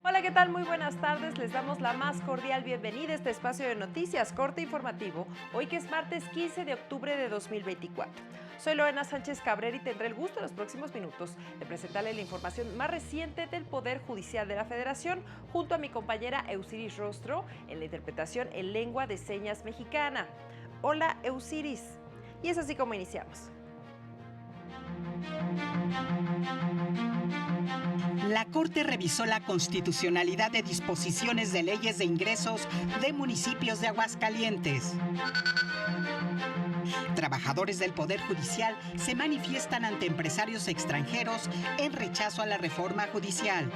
Hola, ¿qué tal? Muy buenas tardes. Les damos la más cordial bienvenida a este espacio de noticias, corte informativo, hoy que es martes 15 de octubre de 2024. Soy Lorena Sánchez Cabrera y tendré el gusto en los próximos minutos de presentarle la información más reciente del Poder Judicial de la Federación, junto a mi compañera Eusiris Rostro, en la interpretación en lengua de señas mexicana. Hola, Eusiris. Y es así como iniciamos. La Corte revisó la constitucionalidad de disposiciones de leyes de ingresos de municipios de Aguascalientes. Trabajadores del Poder Judicial se manifiestan ante empresarios extranjeros en rechazo a la reforma judicial.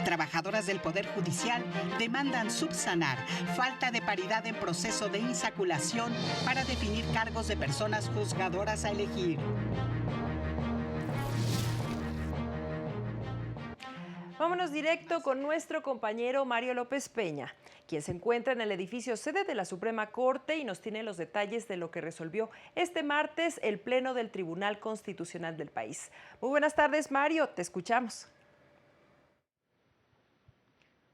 Trabajadoras del Poder Judicial demandan subsanar falta de paridad en proceso de insaculación para definir cargos de personas juzgadoras a elegir. Vámonos directo con nuestro compañero Mario López Peña, quien se encuentra en el edificio sede de la Suprema Corte y nos tiene los detalles de lo que resolvió este martes el Pleno del Tribunal Constitucional del país. Muy buenas tardes, Mario, te escuchamos.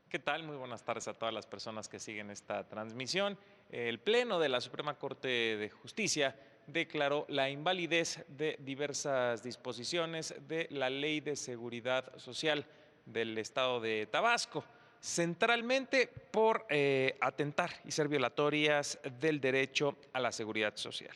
¿Qué tal? Muy buenas tardes a todas las personas que siguen esta transmisión. El Pleno de la Suprema Corte de Justicia declaró la invalidez de diversas disposiciones de la Ley de Seguridad Social del Estado de Tabasco, centralmente por atentar y ser violatorias del derecho a la seguridad social.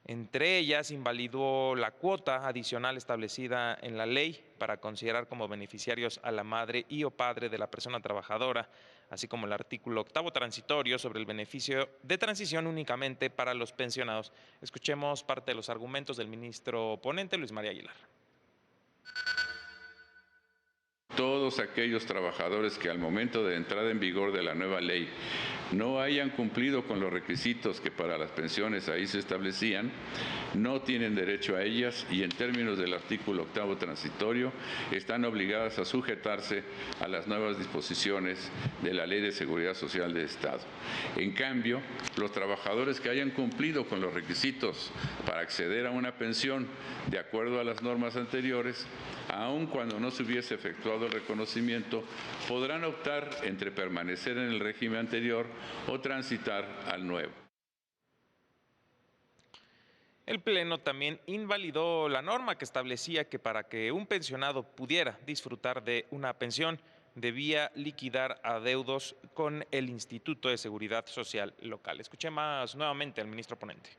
Entre ellas, invalidó la cuota adicional establecida en la ley para considerar como beneficiarios a la madre y o padre de la persona trabajadora, así como el artículo 8º transitorio sobre el beneficio de transición únicamente para los pensionados. Escuchemos parte de los argumentos del ministro ponente, Luis María Aguilar. Todos aquellos trabajadores que al momento de entrada en vigor de la nueva ley no hayan cumplido con los requisitos que para las pensiones ahí se establecían, no tienen derecho a ellas y en términos del artículo 8º transitorio están obligadas a sujetarse a las nuevas disposiciones de la Ley de Seguridad Social del Estado. En cambio, los trabajadores que hayan cumplido con los requisitos para acceder a una pensión de acuerdo a las normas anteriores, aun cuando no se hubiese efectuado el reconocimiento, podrán optar entre permanecer en el régimen anterior o transitar al nuevo. El Pleno también invalidó la norma que establecía que para que un pensionado pudiera disfrutar de una pensión, debía liquidar adeudos con el Instituto de Seguridad Social local. Escuchemos nuevamente al ministro ponente.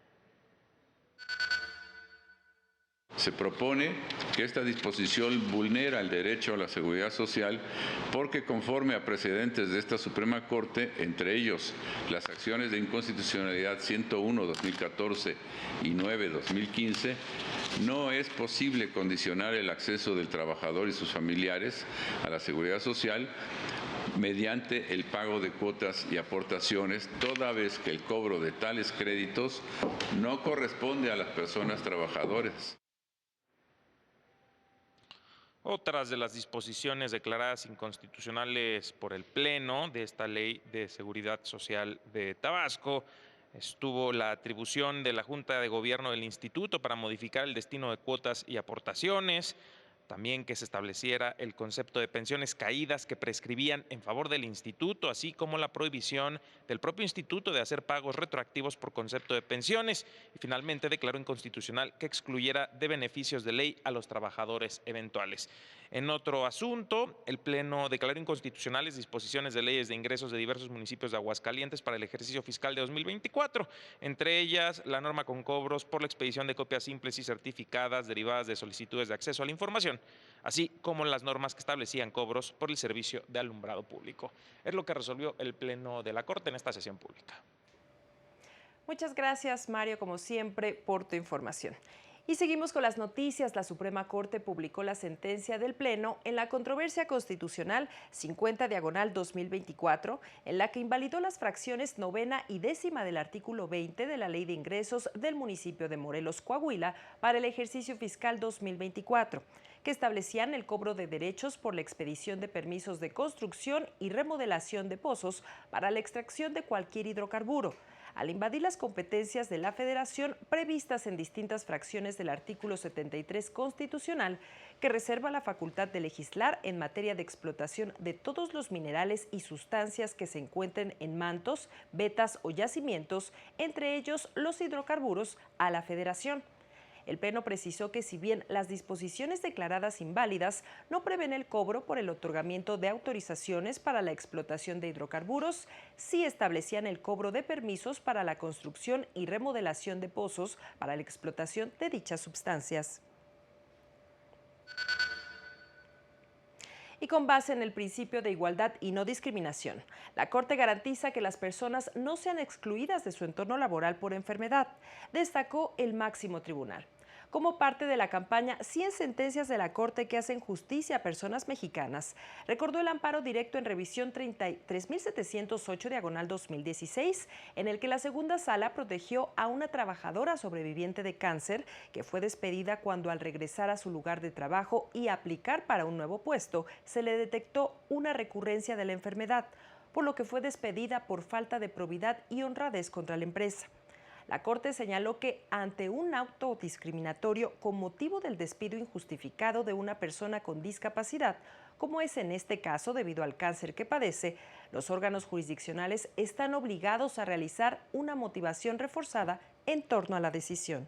Se propone que esta disposición vulnera el derecho a la seguridad social porque conforme a precedentes de esta Suprema Corte, entre ellos las acciones de inconstitucionalidad 101/2014 y 9/2015, no es posible condicionar el acceso del trabajador y sus familiares a la seguridad social mediante el pago de cuotas y aportaciones, toda vez que el cobro de tales créditos no corresponde a las personas trabajadoras. Otras de las disposiciones declaradas inconstitucionales por el Pleno de esta Ley de Seguridad Social de Tabasco estuvo la atribución de la Junta de Gobierno del Instituto para modificar el destino de cuotas y aportaciones, también que se estableciera el concepto de pensiones caídas que prescribían en favor del instituto, así como la prohibición del propio instituto de hacer pagos retroactivos por concepto de pensiones. Y finalmente declaró inconstitucional que excluyera de beneficios de ley a los trabajadores eventuales. En otro asunto, el Pleno declaró inconstitucionales disposiciones de leyes de ingresos de diversos municipios de Aguascalientes para el ejercicio fiscal de 2024, entre ellas la norma con cobros por la expedición de copias simples y certificadas derivadas de solicitudes de acceso a la información, así como las normas que establecían cobros por el servicio de alumbrado público. Es lo que resolvió el Pleno de la Corte en esta sesión pública. Muchas gracias, Mario, como siempre, por tu información. Y seguimos con las noticias. La Suprema Corte publicó la sentencia del Pleno en la controversia constitucional 50/2024, en la que invalidó las fracciones 9ª y 10ª del artículo 20 de la Ley de Ingresos del municipio de Morelos, Coahuila, para el ejercicio fiscal 2024, que establecían el cobro de derechos por la expedición de permisos de construcción y remodelación de pozos para la extracción de cualquier hidrocarburo, al invadir las competencias de la Federación previstas en distintas fracciones del artículo 73 constitucional, que reserva la facultad de legislar en materia de explotación de todos los minerales y sustancias que se encuentren en mantos, vetas o yacimientos, entre ellos los hidrocarburos, a la Federación. El Pleno precisó que si bien las disposiciones declaradas inválidas no prevén el cobro por el otorgamiento de autorizaciones para la explotación de hidrocarburos, sí establecían el cobro de permisos para la construcción y remodelación de pozos para la explotación de dichas sustancias. Y con base en el principio de igualdad y no discriminación, la Corte garantiza que las personas no sean excluidas de su entorno laboral por enfermedad, destacó el máximo tribunal. Como parte de la campaña 100 sentencias de la Corte que hacen justicia a personas mexicanas, recordó el amparo directo en revisión 33.708/2016, en el que la segunda sala protegió a una trabajadora sobreviviente de cáncer que fue despedida cuando al regresar a su lugar de trabajo y aplicar para un nuevo puesto, se le detectó una recurrencia de la enfermedad, por lo que fue despedida por falta de probidad y honradez contra la empresa. La Corte señaló que ante un auto discriminatorio con motivo del despido injustificado de una persona con discapacidad, como es en este caso debido al cáncer que padece, los órganos jurisdiccionales están obligados a realizar una motivación reforzada en torno a la decisión.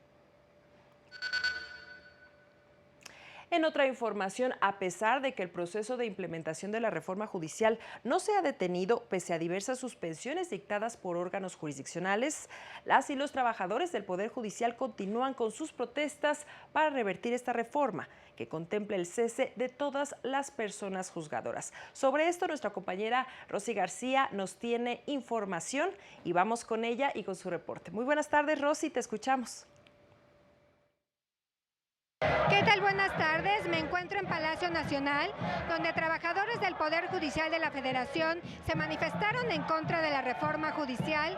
En otra información, a pesar de que el proceso de implementación de la reforma judicial no se ha detenido pese a diversas suspensiones dictadas por órganos jurisdiccionales, las y los trabajadores del Poder Judicial continúan con sus protestas para revertir esta reforma, que contempla el cese de todas las personas juzgadoras. Sobre esto, nuestra compañera Rosy García nos tiene información y vamos con ella y con su reporte. Muy buenas tardes, Rosy, te escuchamos. ¿Qué tal? Buenas tardes. Me encuentro en Palacio Nacional, donde trabajadores del Poder Judicial de la Federación se manifestaron en contra de la reforma judicial.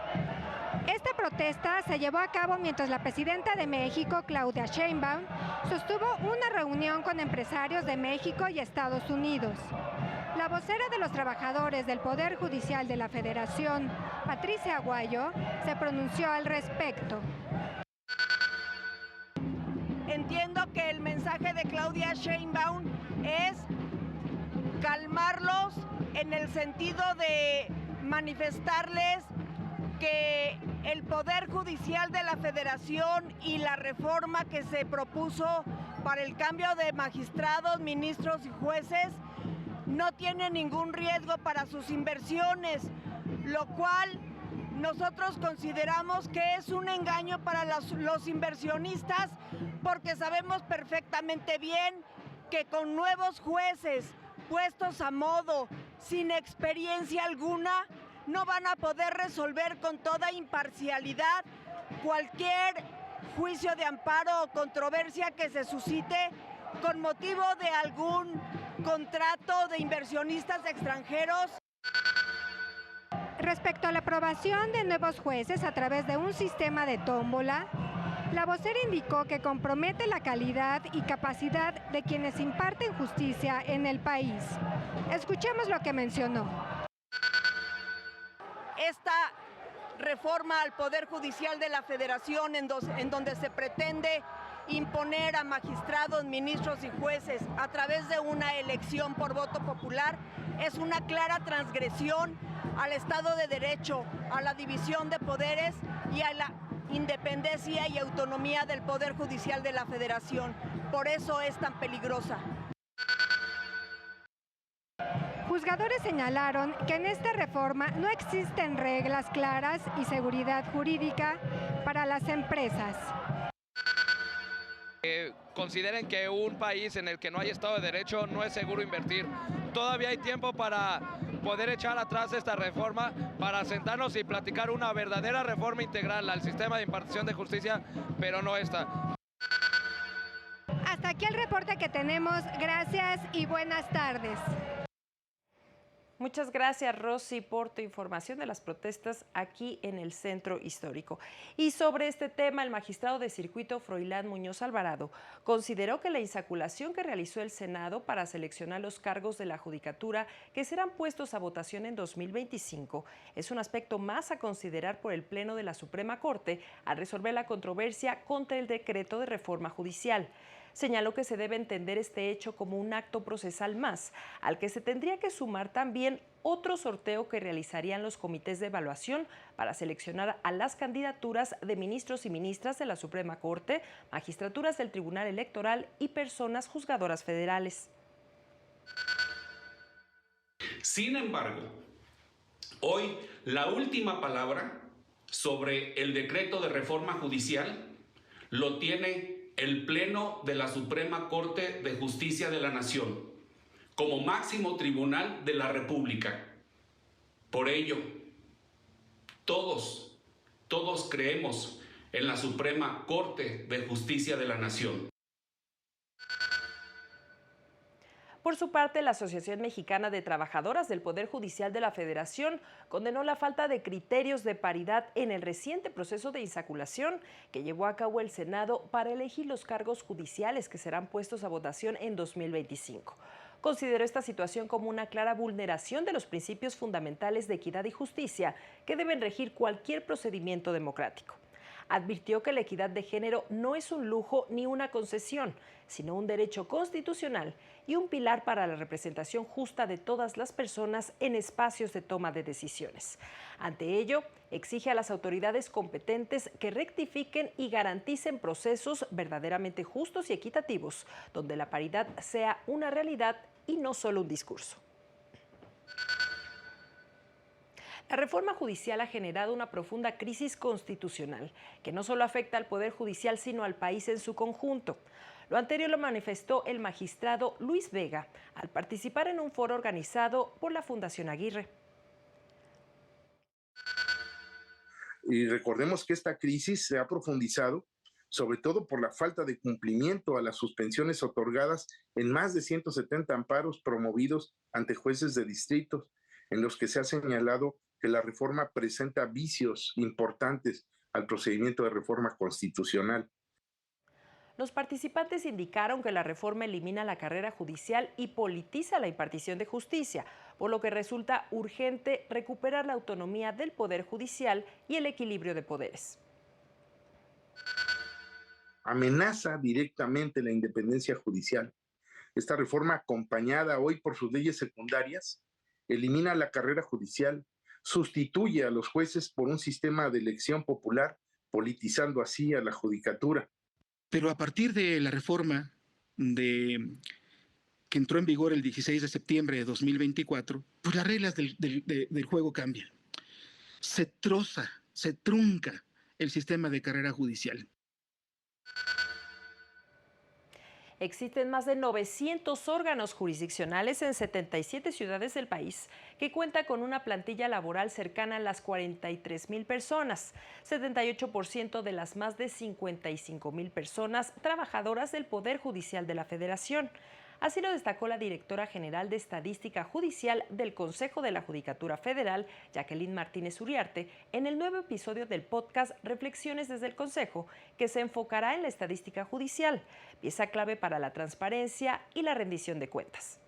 Esta protesta se llevó a cabo mientras la presidenta de México, Claudia Sheinbaum, sostuvo una reunión con empresarios de México y Estados Unidos. La vocera de los trabajadores del Poder Judicial de la Federación, Patricia Aguayo, se pronunció al respecto. Entiendo que el mensaje de Claudia Sheinbaum es calmarlos en el sentido de manifestarles que el Poder Judicial de la Federación y la reforma que se propuso para el cambio de magistrados, ministros y jueces no tiene ningún riesgo para sus inversiones, lo cual nosotros consideramos que es un engaño para los inversionistas, porque sabemos perfectamente bien que con nuevos jueces puestos a modo, sin experiencia alguna, no van a poder resolver con toda imparcialidad cualquier juicio de amparo o controversia que se suscite con motivo de algún contrato de inversionistas extranjeros. Respecto a la aprobación de nuevos jueces a través de un sistema de tómbola, la vocera indicó que compromete la calidad y capacidad de quienes imparten justicia en el país. Escuchemos lo que mencionó. Esta reforma al Poder Judicial de la Federación en donde se pretende imponer a magistrados, ministros y jueces a través de una elección por voto popular es una clara transgresión al Estado de Derecho, a la división de poderes y a la independencia y autonomía del Poder Judicial de la Federación. Por eso es tan peligrosa. Juzgadores señalaron que en esta reforma no existen reglas claras y seguridad jurídica para las empresas. Consideren que un país en el que no hay Estado de Derecho no es seguro invertir. Todavía hay tiempo para poder echar atrás esta reforma, para sentarnos y platicar una verdadera reforma integral al sistema de impartición de justicia, pero no esta. Hasta aquí el reporte que tenemos. Gracias y buenas tardes. Muchas gracias, Rosy, por tu información de las protestas aquí en el Centro Histórico. Y sobre este tema, el magistrado de circuito Froilán Muñoz Alvarado consideró que la insaculación que realizó el Senado para seleccionar los cargos de la Judicatura que serán puestos a votación en 2025 es un aspecto más a considerar por el Pleno de la Suprema Corte al resolver la controversia contra el decreto de reforma judicial. Señaló que se debe entender este hecho como un acto procesal más, al que se tendría que sumar también otro sorteo que realizarían los comités de evaluación para seleccionar a las candidaturas de ministros y ministras de la Suprema Corte, magistraturas del Tribunal Electoral y personas juzgadoras federales. Sin embargo, hoy la última palabra sobre el decreto de reforma judicial lo tiene el Pleno de la Suprema Corte de Justicia de la Nación, como máximo tribunal de la República. Por ello, todos creemos en la Suprema Corte de Justicia de la Nación. Por su parte, la Asociación Mexicana de Trabajadoras del Poder Judicial de la Federación condenó la falta de criterios de paridad en el reciente proceso de insaculación que llevó a cabo el Senado para elegir los cargos judiciales que serán puestos a votación en 2025. Consideró esta situación como una clara vulneración de los principios fundamentales de equidad y justicia que deben regir cualquier procedimiento democrático. Advirtió que la equidad de género no es un lujo ni una concesión, sino un derecho constitucional y un pilar para la representación justa de todas las personas en espacios de toma de decisiones. Ante ello, exige a las autoridades competentes que rectifiquen y garanticen procesos verdaderamente justos y equitativos, donde la paridad sea una realidad y no solo un discurso. La reforma judicial ha generado una profunda crisis constitucional que no solo afecta al Poder Judicial, sino al país en su conjunto. Lo anterior lo manifestó el magistrado Luis Vega al participar en un foro organizado por la Fundación Aguirre. Y recordemos que esta crisis se ha profundizado, sobre todo por la falta de cumplimiento a las suspensiones otorgadas en más de 170 amparos promovidos ante jueces de distritos, en los que se ha señalado que la reforma presenta vicios importantes al procedimiento de reforma constitucional. Los participantes indicaron que la reforma elimina la carrera judicial y politiza la impartición de justicia, por lo que resulta urgente recuperar la autonomía del Poder Judicial y el equilibrio de poderes. Amenaza directamente la independencia judicial. Esta reforma, acompañada hoy por sus leyes secundarias, elimina la carrera judicial, sustituye a los jueces por un sistema de elección popular, politizando así a la judicatura. Pero a partir de la reforma que entró en vigor el 16 de septiembre de 2024, pues las reglas del juego cambian. Se troza, se trunca el sistema de carrera judicial. Existen más de 900 órganos jurisdiccionales en 77 ciudades del país que cuentan con una plantilla laboral cercana a las 43,000 personas, 78% de las más de 55,000 personas trabajadoras del Poder Judicial de la Federación. Así lo destacó la directora general de Estadística Judicial del Consejo de la Judicatura Federal, Jacqueline Martínez Uriarte, en el nuevo episodio del podcast Reflexiones desde el Consejo, que se enfocará en la estadística judicial, pieza clave para la transparencia y la rendición de cuentas.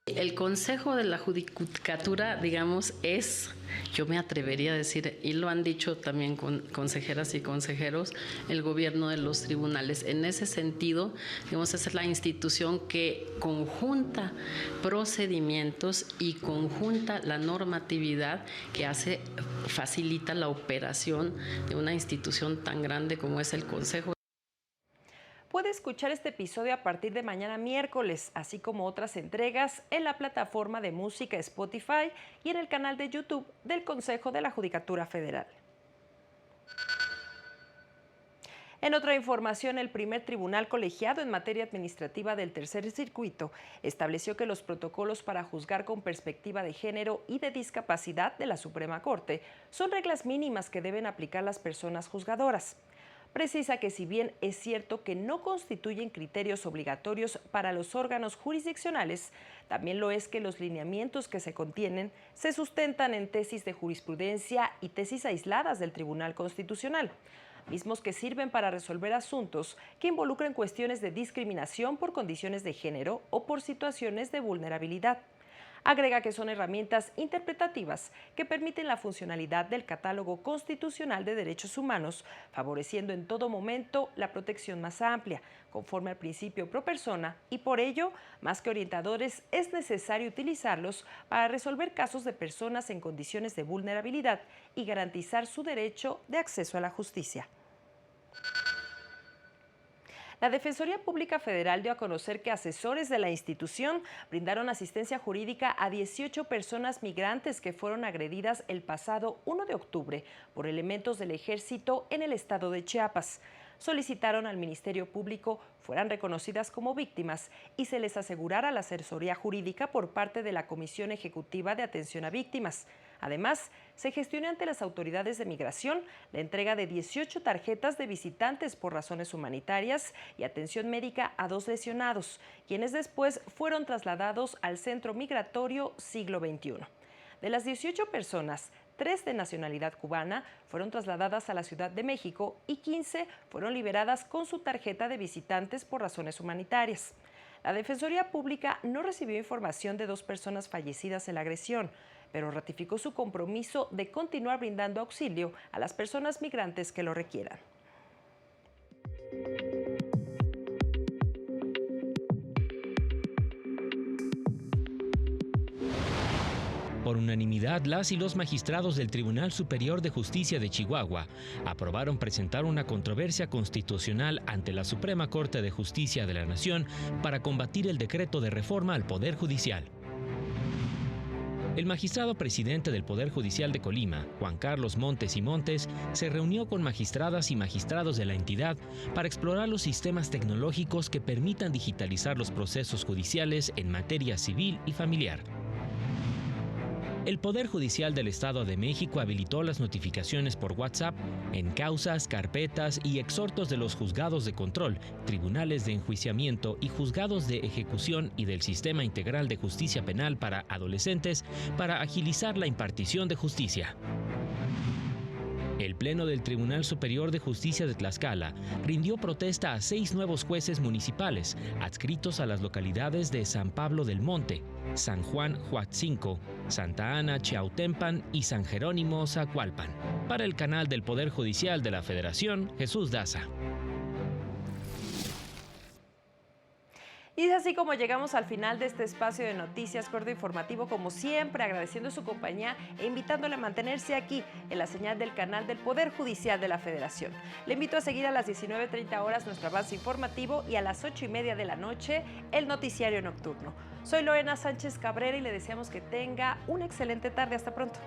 El Consejo de la Judicatura, digamos, es, yo me atrevería a decir, y lo han dicho también consejeras y consejeros, el gobierno de los tribunales. En ese sentido, digamos, es la institución que conjunta procedimientos y conjunta la normatividad que facilita la operación de una institución tan grande como es el Consejo. Puede escuchar este episodio a partir de mañana miércoles, así como otras entregas en la plataforma de música Spotify y en el canal de YouTube del Consejo de la Judicatura Federal. En otra información, el primer tribunal colegiado en materia administrativa del Tercer Circuito estableció que los protocolos para juzgar con perspectiva de género y de discapacidad de la Suprema Corte son reglas mínimas que deben aplicar las personas juzgadoras. Precisa que si bien es cierto que no constituyen criterios obligatorios para los órganos jurisdiccionales, también lo es que los lineamientos que se contienen se sustentan en tesis de jurisprudencia y tesis aisladas del Tribunal Constitucional, mismos que sirven para resolver asuntos que involucren cuestiones de discriminación por condiciones de género o por situaciones de vulnerabilidad. Agrega que son herramientas interpretativas que permiten la funcionalidad del catálogo constitucional de derechos humanos, favoreciendo en todo momento la protección más amplia, conforme al principio pro persona, y por ello, más que orientadores, es necesario utilizarlos para resolver casos de personas en condiciones de vulnerabilidad y garantizar su derecho de acceso a la justicia. La Defensoría Pública Federal dio a conocer que asesores de la institución brindaron asistencia jurídica a 18 personas migrantes que fueron agredidas el pasado 1 de octubre por elementos del Ejército en el estado de Chiapas. Solicitaron al Ministerio Público fueran reconocidas como víctimas y se les asegurara la asesoría jurídica por parte de la Comisión Ejecutiva de Atención a Víctimas. Además, se gestionó ante las autoridades de migración la entrega de 18 tarjetas de visitantes por razones humanitarias y atención médica a 2 lesionados, quienes después fueron trasladados al Centro Migratorio Siglo XXI. De las 18 personas, 3 de nacionalidad cubana fueron trasladadas a la Ciudad de México y 15 fueron liberadas con su tarjeta de visitantes por razones humanitarias. La Defensoría Pública no recibió información de 2 personas fallecidas en la agresión, pero ratificó su compromiso de continuar brindando auxilio a las personas migrantes que lo requieran. Por unanimidad, las y los magistrados del Tribunal Superior de Justicia de Chihuahua aprobaron presentar una controversia constitucional ante la Suprema Corte de Justicia de la Nación para combatir el decreto de reforma al Poder Judicial. El magistrado presidente del Poder Judicial de Colima, Juan Carlos Montes y Montes, se reunió con magistradas y magistrados de la entidad para explorar los sistemas tecnológicos que permitan digitalizar los procesos judiciales en materia civil y familiar. El Poder Judicial del Estado de México habilitó las notificaciones por WhatsApp en causas, carpetas y exhortos de los juzgados de control, tribunales de enjuiciamiento y juzgados de ejecución y del Sistema Integral de Justicia Penal para adolescentes para agilizar la impartición de justicia. El Pleno del Tribunal Superior de Justicia de Tlaxcala rindió protesta a 6 nuevos jueces municipales adscritos a las localidades de San Pablo del Monte, San Juan Huatzinco, Santa Ana Chiautempan y San Jerónimo Zacualpan. Para el canal del Poder Judicial de la Federación, Jesús Daza. Y es así como llegamos al final de este espacio de noticias, corto informativo, como siempre, agradeciendo su compañía e invitándole a mantenerse aquí en la señal del canal del Poder Judicial de la Federación. Le invito a seguir a las 19:30 horas nuestro avance informativo y a las 8:30 de la noche el noticiario nocturno. Soy Lorena Sánchez Cabrera y le deseamos que tenga una excelente tarde. Hasta pronto.